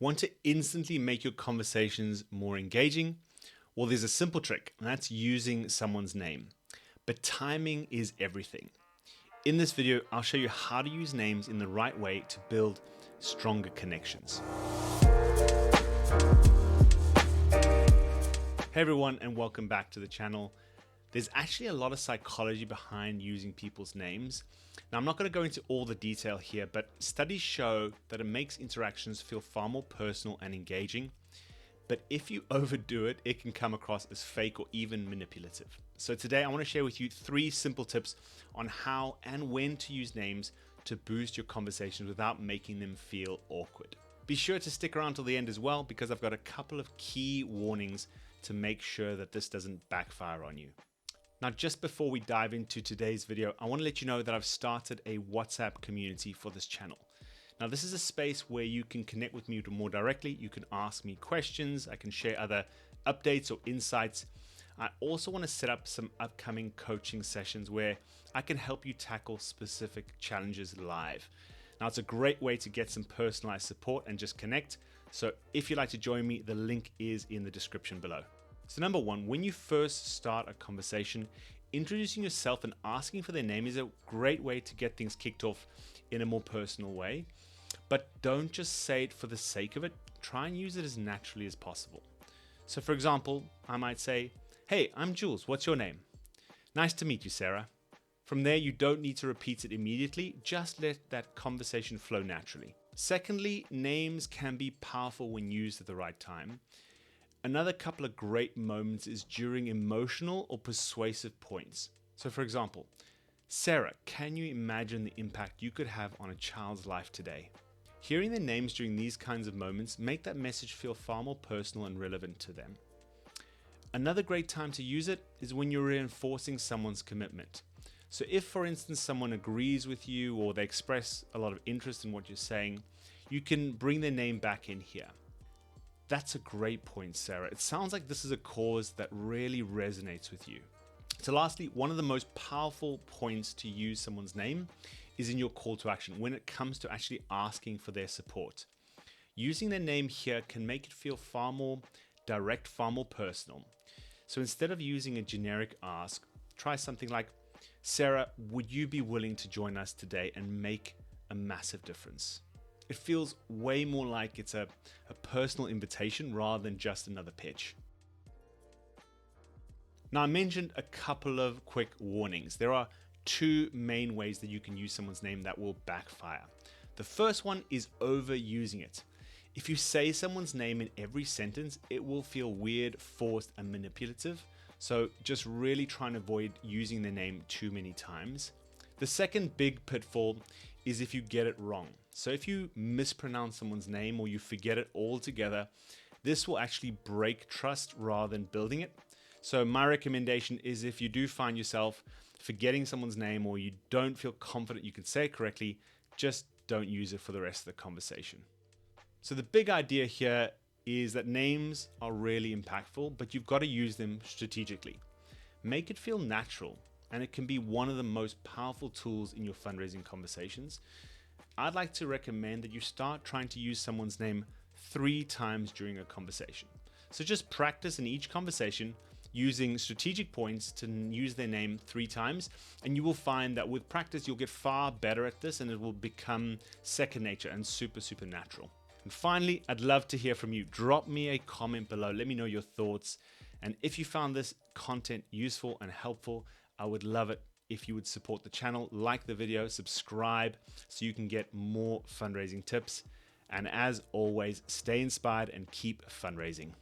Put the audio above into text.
Want to instantly make your conversations more engaging? Well, there's a simple trick, and that's using someone's name. But timing is everything. In this video, I'll show you how to use names in the right way to build stronger connections. Hey everyone, and welcome back to the channel. There's actually a lot of psychology behind using people's names. Now, I'm not going to go into all the detail here, but studies show that it makes interactions feel far more personal and engaging. But if you overdo it, it can come across as fake or even manipulative. So today I want to share with you 3 simple tips on how and when to use names to boost your conversations without making them feel awkward. Be sure to stick around till the end as well, because I've got a couple of key warnings to make sure that this doesn't backfire on you. Now, just before we dive into today's video, I want to let you know that I've started a WhatsApp community for this channel. Now, this is a space where you can connect with me more directly. You can ask me questions. I can share other updates or insights. I also want to set up some upcoming coaching sessions where I can help you tackle specific challenges live. Now, it's a great way to get some personalized support and just connect. So if you'd like to join me, the link is in the description below. So number 1, when you first start a conversation, introducing yourself and asking for their name is a great way to get things kicked off in a more personal way. But don't just say it for the sake of it. Try and use it as naturally as possible. So for example, I might say, "Hey, I'm Jules. What's your name?" "Nice to meet you, Sarah." From there, you don't need to repeat it immediately. Just let that conversation flow naturally. Secondly, names can be powerful when used at the right time. Another couple of great moments is during emotional or persuasive points. So for example, "Sarah, can you imagine the impact you could have on a child's life today?" Hearing their names during these kinds of moments make that message feel far more personal and relevant to them. Another great time to use it is when you're reinforcing someone's commitment. So if, for instance, someone agrees with you or they express a lot of interest in what you're saying, you can bring their name back in here. "That's a great point, Sarah. It sounds like this is a cause that really resonates with you." So lastly, one of the most powerful points to use someone's name is in your call to action when it comes to actually asking for their support. Using their name here can make it feel far more direct, far more personal. So instead of using a generic ask, try something like, "Sarah, would you be willing to join us today and make a massive difference?" It feels way more like it's a personal invitation rather than just another pitch. Now, I mentioned a couple of quick warnings. There are 2 main ways that you can use someone's name that will backfire. The first one is overusing it. If you say someone's name in every sentence, it will feel weird, forced, and manipulative. So just really try and avoid using their name too many times. The second big pitfall is if you get it wrong. So if you mispronounce someone's name or you forget it altogether, this will actually break trust rather than building it. So my recommendation is, if you do find yourself forgetting someone's name or you don't feel confident you can say it correctly, just don't use it for the rest of the conversation. So the big idea here is that names are really impactful, but you've got to use them strategically. Make it feel natural, and it can be one of the most powerful tools in your fundraising conversations. I'd like to recommend that you start trying to use someone's name 3 times during a conversation. So just practice in each conversation using strategic points to use their name 3 times, and you will find that with practice you'll get far better at this and it will become second nature and super natural. And finally, I'd love to hear from you. Drop me a comment below. Let me know your thoughts. And if you found this content useful and helpful, I would love it if you would support the channel, like the video, subscribe so you can get more fundraising tips. And as always, stay inspired and keep fundraising.